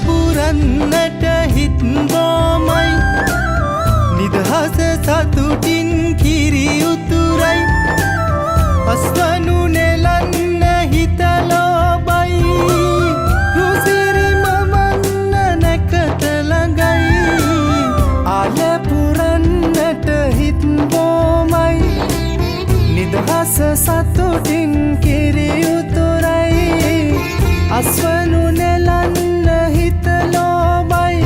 පුරන්නට හිත් බොමයි නිදහස සතුටින් කිරි උතුරයි අස්වනු නෙලන්න හිත ලෝබයි රුසිරි මමන්න නැකත ළඟයි ආල පුරන්නට හිත් බොමයි නිදහස සතුටින් කිරි උතුරයි අස්වනු නෙලන්න හිත ලෝබයි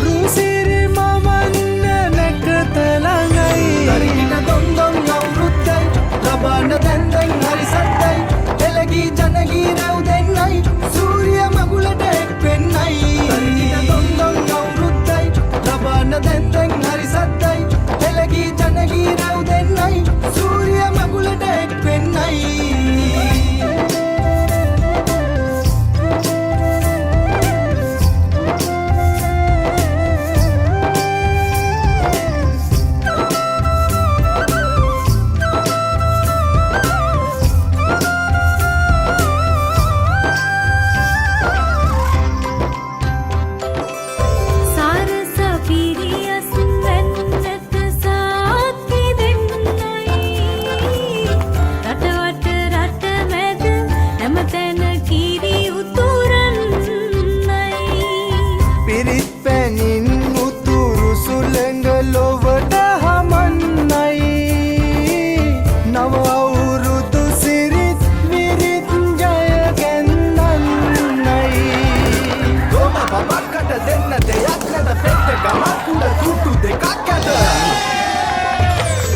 රුසිරි මමන්න නැකත ළඟයි දරින දොන්දොන් අවුරුද්දයි ලබන්න දැන් හරි සද්දයි එළගී ජනගී රැව් දෙන්නයි සූර්ය මගුලට එක් වෙන්නයි දරින දොන්දොන් අවුරුද්දයි ලබන්න දැන් හරි සද්දයි එළගී ජනගී රැව් දෙන්නයි සූර්ය මගුලට එක් වෙන්නයි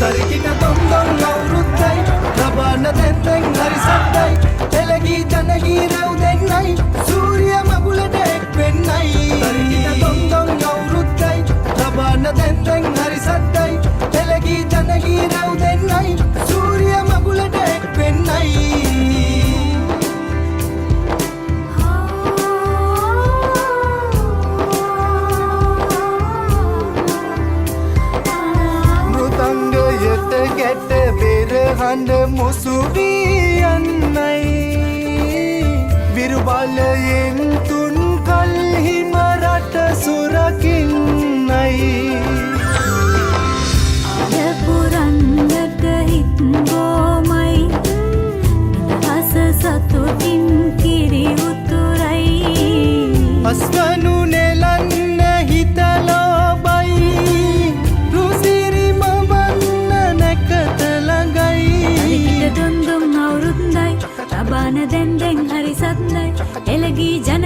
තරිකින දොන්දොන් අවුරුද්දයි ලබන්න දැන් හරි සද්දයි එළගී ජනගී රැව් දෙන්නයි සූර්ය මගුලට එක් වෙන්නයි තරිකින දොන්දොන් අවුරුද්දයි ලබන්න දැන් හරි සද්දයි එළගී ජනගී රැව් දෙන්නයි සූර්ය මගුලට එක් වෙන්නයි ගැට පෙරහඬ මුසු වී යන්නයි විරුබලයෙන් තුන් කල්හිම රට සුරකින්නයි ආල පුරන්නට හිත් බොමයි නිදහස සතුටින් කිරි උතුරයි අස්වනු නෙලන්න හිත ලෝබයි රුසිරි මමන්න නැකත ළඟයි දොන්දොන් අවුරුද්දයි ලබන්න දැන් හරි සද්දයි එළගී ජන